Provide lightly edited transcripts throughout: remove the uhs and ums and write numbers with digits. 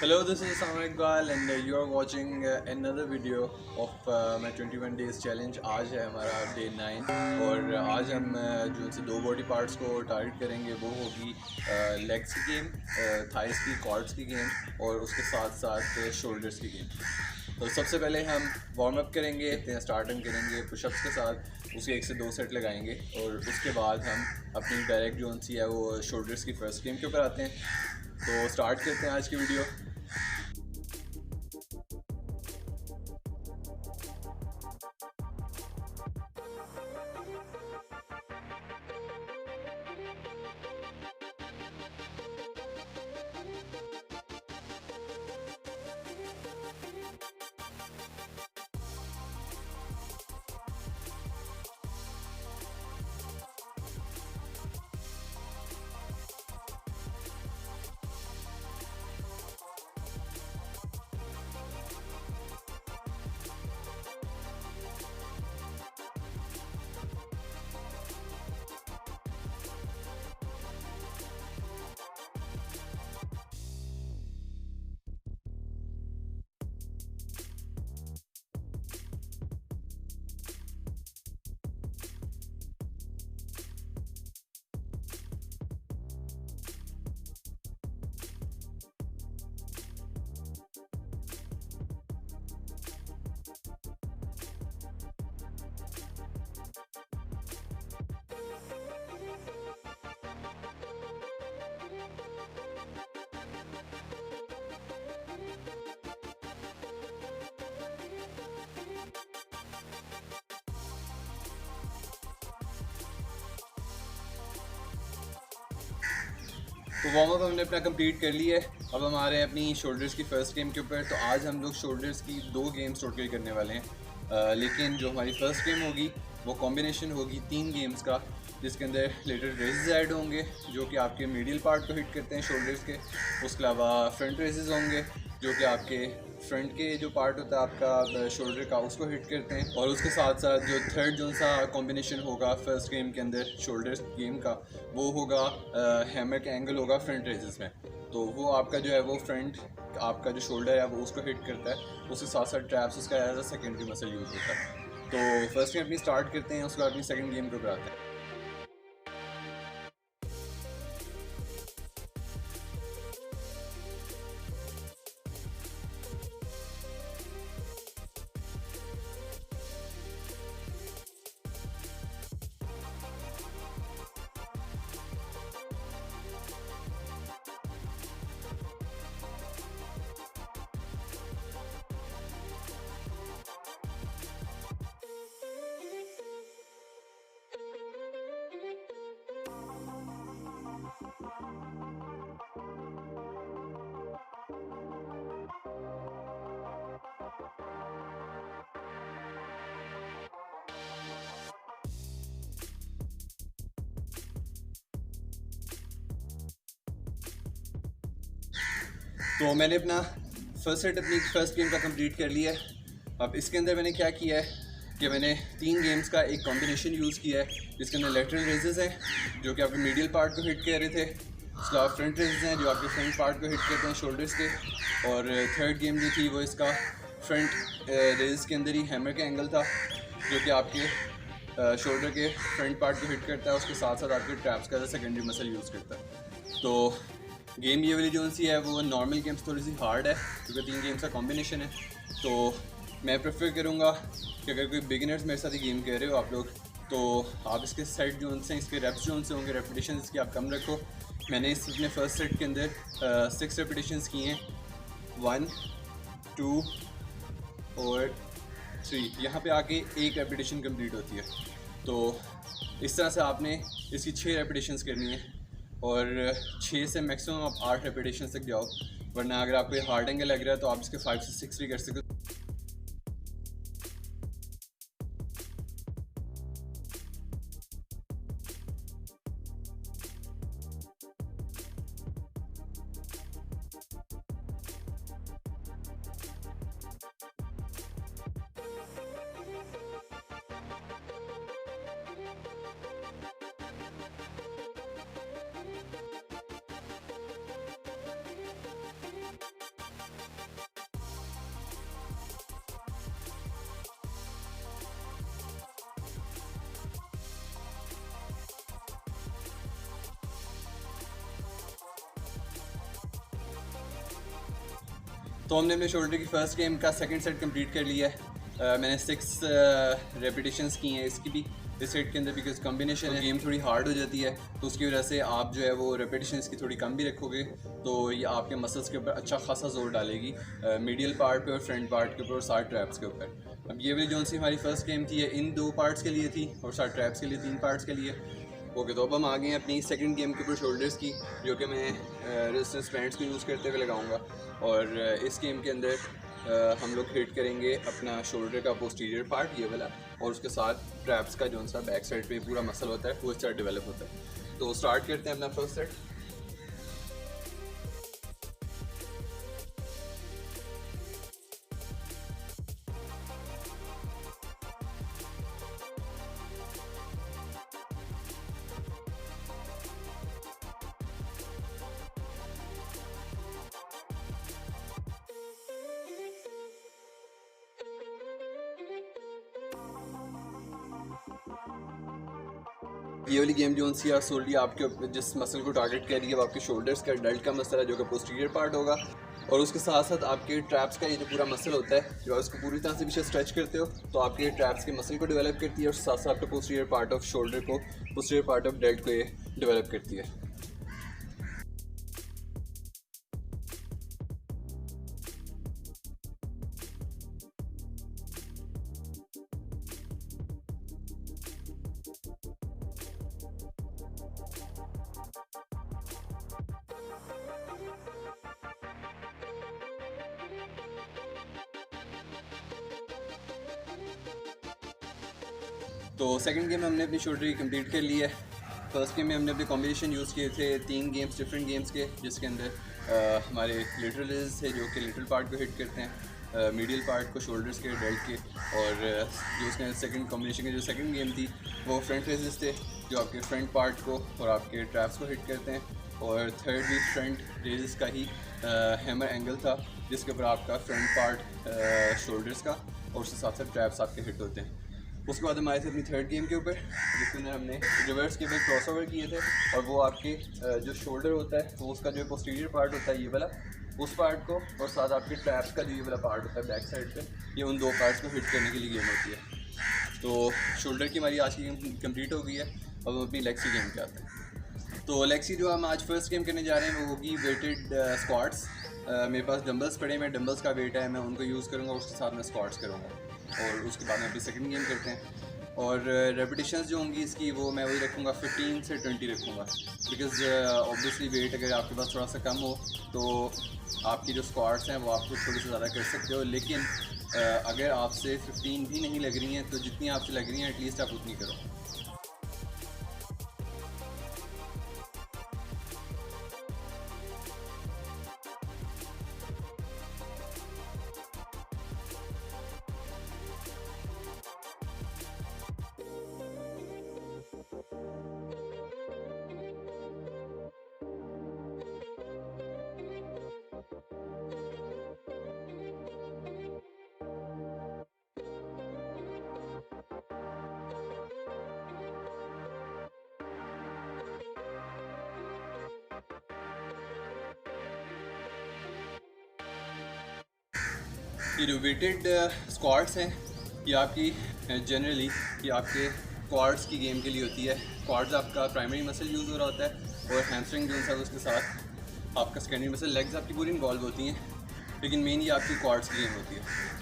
Hello, this is Sam Iqbal and you are watching another video of my 21 days challenge. आज है हमारा day 9 और आज हम जो से दो बॉडी पार्ट्स को टारगेट करेंगे वो होगी लेग्स की गेम, थाइस की, क्वाड्स की गेम और उसके साथ साथ शोल्डर्स की गेम। तो सबसे पहले हम वार्म अप करेंगे, स्टार्टिंग करेंगे पुशअप्स के साथ, उसके 1 से 2 सेट लगाएंगे और उसके बाद हम अपनी डायरेक्ट जो सी है वो शोल्डर्स की फर्स्ट गेम के ऊपर आते हैं। तो स्टार्ट करते हैं आज की वीडियो। तो वार्म अप हमने अपना कंप्लीट कर लिया है। अब हम आ रहे हैं अपनी शोल्डर्स की फ़र्स्ट गेम के ऊपर। तो आज हम लोग शोल्डर्स की 2 गेम्स टोटल करने वाले हैं, लेकिन जो हमारी फ़र्स्ट गेम होगी वो कॉम्बिनेशन होगी 3 गेम्स का, जिसके अंदर लेटर रेजेस ऐड होंगे जो कि आपके मीडियल पार्ट को हिट करते हैं शोल्डर्स के। उसके अलावा फ्रंट रेजेस होंगे जो कि आपके फ्रंट के जो पार्ट होता है आपका शोल्डर का, उसको हिट करते हैं। और उसके साथ साथ जो थर्ड जो सा कॉम्बिनेशन होगा फर्स्ट गेम के अंदर शोल्डर्स गेम का, वो होगा हैमर का एंगल होगा फ्रंट रेजेस में। तो वो आपका जो है वो फ्रंट आपका जो शोल्डर है वो उसको हिट करता है। उसके साथ साथ ट्रैप्स उसका as a secondary muscle use होता है। तो फर्स्ट गेम अपनी स्टार्ट करते हैं, उसके बाद अपनी सेकेंड गेम को कराते हैं। तो मैंने अपना फर्स्ट सेट अपनी फर्स्ट गेम का कंप्लीट कर लिया है। अब इसके अंदर मैंने क्या किया है कि मैंने 3 गेम्स का एक कॉम्बिनेशन यूज़ किया है, जिसके अंदर लेटरल रेजेस हैं जो कि आपके मीडियल पार्ट को हिट कर रहे थे। उसके अलावा फ्रंट रेजेस हैं जो आपके फ्रंट पार्ट को हिट करते हैं शोल्डर्स के। और थर्ड गेम जो थी वो इसका फ्रंट रेजेस के अंदर ही हैमर का एंगल था जो कि आपके शोल्डर के फ्रंट पार्ट को हिट करता है। उसके साथ साथ आपके ट्रैप्स का सेकेंडरी मसल यूज़ करता है। तो गेम ये वाली जो सी है वो नॉर्मल गेम्स थोड़ी सी हार्ड है क्योंकि 3 गेम्स का कॉम्बिनेशन है। तो मैं प्रेफर करूँगा कि अगर कोई बिगिनर्स मेरे साथ ही गेम कह रहे हो आप लोग, तो आप इसके सेट जो हैं, इसके रेप्स जो होंगे, रेपिटेशन इसकी आप कम रखो। मैंने इस अपने फर्स्ट सेट के अंदर 6 रेपिटेशन की हैं, 1 2 और 3। यहाँ पे आके 1 रेपिटेशन कंप्लीट होती है। तो इस तरह से आपने इसकी 6 रेपिटेशंस करनी है और 6 से मैक्सिमम आप 8 रेपिटेशन तक जाओ। वरना अगर आपको हार्ड एंगल लग रहा है तो आप इसके 5 से 6 भी कर सकते हो। तो हमने अपने शोल्डर की फ़र्स्ट गेम का सेकंड सेट कंप्लीट कर लिया है। मैंने 6 रेपिटेशंस की हैं इसकी भी इस सेट के अंदर, बिकॉज कॉम्बिनेशन है, गेम थोड़ी हार्ड हो जाती है, तो उसकी वजह से आप जो है वो रेपिटेशन इसकी थोड़ी कम भी रखोगे तो ये आपके मसल्स के ऊपर अच्छा खासा जोर डालेगी, मीडियल पार्ट पे और फ्रंट पार्ट के ऊपर और सारे ट्रैप्स के ऊपर। अब ये वाली जो सी हमारी फ़र्स्ट गेम थी, ये इन 2 पार्ट्स के लिए थी और सारे ट्रैप्स के लिए 3 पार्ट्स के लिए। ओके, तो अब हम आ गए हैं अपनी सेकंड गेम के ऊपर, शोल्डर्स की, जो कि मैं रेजिस्टेंस बैंड्स को यूज़ करते हुए लगाऊंगा। और इस गेम के अंदर हम लोग हिट करेंगे अपना शोल्डर का पोस्टीरियर पार्ट, ये वाला, और उसके साथ ट्रैप्स का जो सा बैक साइड पे पूरा मसल होता है वो इस तरह डेवलप होता है। तो स्टार्ट करते हैं अपना फर्स्ट सेट। ये वाली गेम जो सी सोल्डी आपके जिस मसल को टारगेट कर रही है वो आपके शोल्डर्स का डेल्ट का मसल है, जो कि पोस्टीरियर पार्ट होगा, और उसके साथ साथ आपके ट्रैप्स का ये जो पूरा मसल होता है, जो उसको पूरी तरह से पीछे स्ट्रेच करते हो तो आपके ट्रैप्स के मसल को डेवलप करती है, और साथ साथ आपके पोस्टीरियर पार्ट ऑफ शोल्डर को, पोस्टीरियर पार्ट ऑफ डेल्ट को ये डेवलप करती है। तो सेकंड गेम हमने अपनी शोल्डर की कंप्लीट कर ली है। फर्स्ट गेम में हमने अपने कॉम्बिनेशन यूज़ किए थे 3 गेम्स, डिफरेंट गेम्स के, जिसके अंदर हमारे लिटरल थे जो कि लिटरल पार्ट को हिट करते हैं, मीडियल पार्ट को शोल्डर्स के, डेल्ट के, और जो उसके सेकंड कॉम्बिनेशन की जो सेकंड गेम थी वो फ्रंट रेजेस थे जो आपके फ्रंट पार्ट को और आपके ट्रैप्स को हिट करते हैं, और थर्ड भी फ्रंट रेजेस का ही हैमर एंगल था जिसके ऊपर आपका फ्रंट पार्ट शोल्डर्स का और उसके साथ साथ ट्रैप्स आपके हिट होते हैं। उसके बाद हम आए थे अपनी थर्ड गेम के ऊपर, जिसके अंदर हमने रिवर्स के पे क्रॉस ओवर किए थे, और वो आपके जो शोल्डर होता है वो उसका जो पोस्टीरियर पार्ट होता है ये वाला, उस पार्ट को, और साथ आपके ट्रैप्स का जो ये वाला पार्ट होता है बैक साइड पे, ये उन 2 पार्ट्स को हिट करने के लिए गेम होती है। तो शोल्डर की हमारी आज की गेम कम्प्लीट हो गई है। अब हम अपनी लेग्स की गेम पे आते हैं। तो लेग्स की जो हम आज फर्स्ट गेम करने जा रहे हैं वो होगी वेटेड स्क्वाट्स। मेरे पास डंबल्स पड़े हैं, डंबल्स का वेट है, मैं उनको यूज़ करूँगा, उसके साथ मैं स्क्वाट्स करूँगा, और उसके बाद में अपनी सेकंड गेम करते हैं। और रेपिटेशंस जो होंगी इसकी वो मैं वही रखूँगा, 15 से 20 रखूँगा, बिकॉज़ ऑब्वियसली वेट अगर आपके पास थोड़ा सा कम हो तो आपकी जो स्क्वाट्स हैं वो आपको थोड़ी सी ज़्यादा कर सकते हो, लेकिन अगर आपसे 15 भी नहीं लग रही हैं तो जितनी आपसे लग रही हैं एटलीस्ट आप उतनी करो। ये जो वेटेड स्क्वाट्स हैं ये आपकी जनरली ये आपके क्वाड्स की गेम के लिए होती है। क्वाड्स आपका प्राइमरी मसल यूज़ हो रहा होता है, और हैमस्ट्रिंग जो है उसके साथ आपका सेकेंडरी मसल, लेग्स आपकी पूरी इन्वॉल्व होती हैं, लेकिन मेन ये आपकी क्वाड्स की गेम होती है।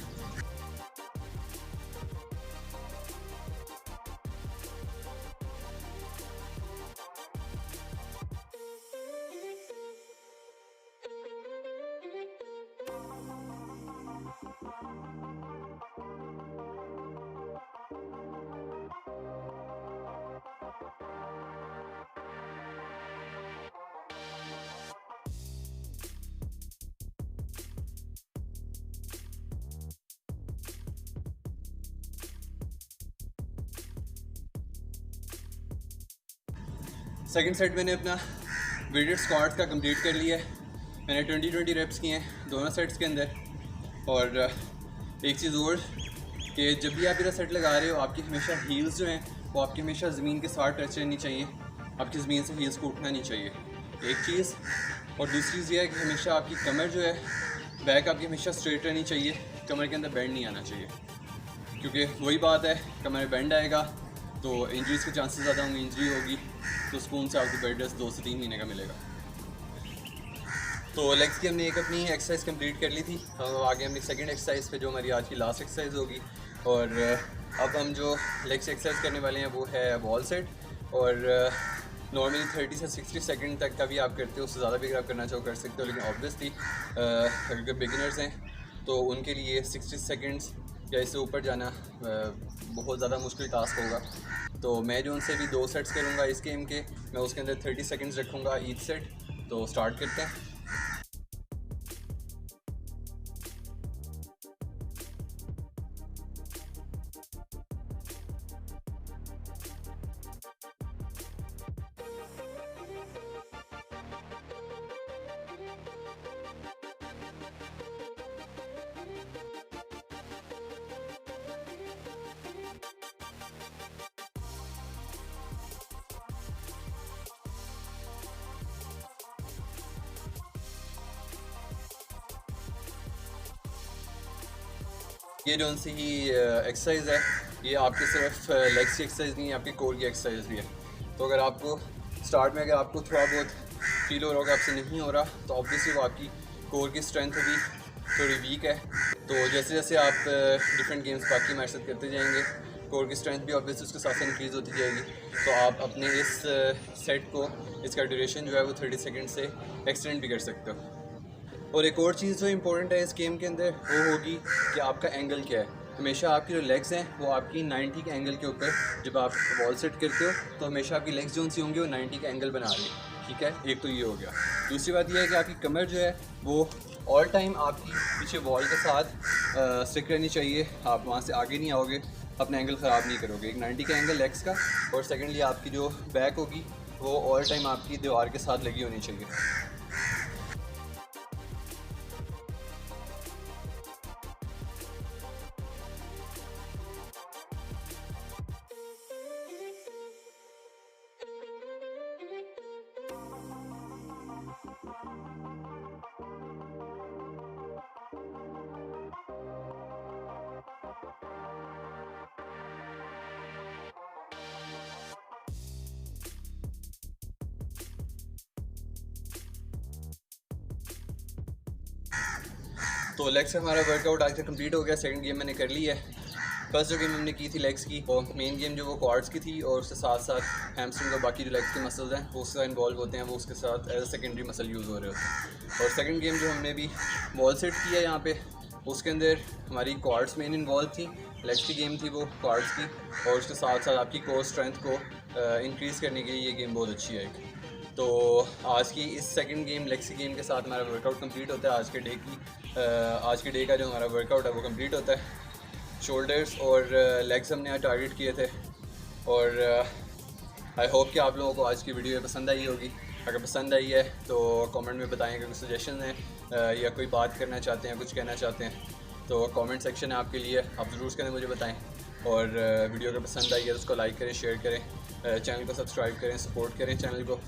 सेकंड सेट मैंने अपना वेटेड स्क्वाट्स का कंप्लीट कर लिया है। मैंने 20-20 रेप्स किए हैं दोनों सेट्स के अंदर। और एक चीज़ और कि जब भी आप मेरा सेट लगा रहे हो आपकी हमेशा हील्स जो हैं वो आपकी हमेशा ज़मीन के साथ टच रहनी चाहिए, आपकी ज़मीन से हील्स को उठना नहीं चाहिए, एक चीज़। और दूसरी चीज़ ये है कि हमेशा आपकी कमर जो है बैक आपकी हमेशा स्ट्रेट रहनी चाहिए, कमर के अंदर बेंड नहीं आना चाहिए, क्योंकि वही बात है, कमर में बेंड आएगा तो इंजरीज़ के चांसेस ज़्यादा होंगे, इंजरी होगी तो सुकून से आपको बेड रेस्ट 2 से 3 महीने का मिलेगा। तो लेग्स की हमने एक अपनी एक्सरसाइज कंप्लीट कर ली थी। हम आगे हमने सेकंड एक्सरसाइज पे जो हमारी आज की लास्ट एक्सरसाइज होगी, और अब हम जो लेग्स एक्सरसाइज करने वाले हैं वो है वॉल सेट। और नॉर्मली 30 से 60 सेकंड तक का भी आप करते हो, उससे ज़्यादा भी अगर आप करना चाहो कर सकते हो, लेकिन ऑब्वियसली अगर बिगिनर्स हैं तो उनके लिए 60 सेकंड्स या इससे ऊपर जाना बहुत ज़्यादा मुश्किल टास्क होगा। तो मैं जो उनसे भी 2 सेट्स करूँगा इस गेम के, मैं उसके अंदर 30 सेकंड्स रखूँगा ईच सेट। तो स्टार्ट करते हैं। ये जो सी एक्सरसाइज है ये आपके सिर्फ लेग्स की एक्सरसाइज नहीं है, आपकी कोर की एक्सरसाइज भी है। तो अगर आपको स्टार्ट में अगर आपको थोड़ा बहुत फील हो रहा होगा आपसे नहीं हो रहा, तो ऑब्वियसली वो आपकी कोर की स्ट्रेंथ भी थोड़ी वीक है। तो जैसे जैसे आप डिफरेंट गेम्स बाकी हमारे साथ करते जाएंगे, कोर की स्ट्रेंथ भी ऑब्वियसली उसके साथ इंक्रीज़ होती जाएगी। तो आप अपने इस सेट को, इसका ड्यूरेशन जो है वो 30 सेकेंड से एक्सटेंड भी कर सकते हो। और एक और चीज़ जो इंपॉर्टेंट है इस गेम के अंदर वो होगी कि आपका एंगल क्या है। हमेशा आपकी जो लेग्स हैं वो आपकी 90 के एंगल के ऊपर, जब आप वॉल सेट करते हो तो हमेशा आपकी लेग्स जो सी होंगी वो 90 का एंगल बना रही है। ठीक है, एक तो ये हो गया। दूसरी बात ये है कि आपकी कमर जो है वो ऑल टाइम आपकी पीछे वॉल के साथ स्टिक रहनी चाहिए। आप वहाँ से आगे नहीं आओगे, अपना एंगल ख़राब नहीं करोगे। एक 90 का एंगल लेग्स का, और सेकेंडली आपकी जो बैक होगी वो ऑल टाइम आपकी दीवार के साथ लगी होनी चाहिए। तो लेग्स का हमारा वर्कआउट आज का कंप्लीट हो गया। सेकंड गेम मैंने कर ली है। फर्स्ट जो गेम हमने की थी लेग्स की, और मेन गेम जो वो क्वाड्स की थी, और उसके साथ साथ हैमस्ट्रिंग और बाकी जो लेग्स के मसल्स हैं वो उसका इन्वॉल्व होते हैं, वो उसके साथ as a secondary muscle use हो रहे होते हैं। और सेकंड गेम जो हमने भी वॉल सेट किया यहाँ पे, उसके अंदर हमारी क्वाड्स मेन इन्वॉल्व थी। लेग्स की गेम थी वो क्वाड्स की, और उसके साथ साथ आपकी कोर स्ट्रेंथ को इंक्रीज़ करने के लिए ये गेम बहुत अच्छी है। तो आज की इस सेकंड गेम लेग्स की गेम के साथ हमारा वर्कआउट कंप्लीट होता है। आज के डे का जो हमारा वर्कआउट है वो कंप्लीट होता है। शोल्डर्स और लेग्स हमने आज टारगेट किए थे, और आई होप कि आप लोगों को आज की वीडियो पसंद आई होगी। अगर पसंद आई है तो कमेंट में बताएं, अगर कोई सजेशन है या कोई बात करना चाहते हैं, कुछ कहना चाहते हैं, तो कमेंट सेक्शन है आपके लिए, आप ज़रूर उसके अंदर मुझे बताएं। और वीडियो अगर पसंद आई है तो उसको लाइक करें, शेयर करें, चैनल को सब्सक्राइब करें, सपोर्ट करें चैनल को।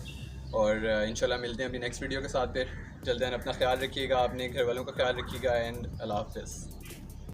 और इंशाल्लाह मिलते हैं अभी नेक्स्ट वीडियो के साथ। फिर जल्द अपना ख्याल रखिएगा, अपने घर वालों का ख्याल रखिएगा, एंड अल्लाह हाफ़िज़।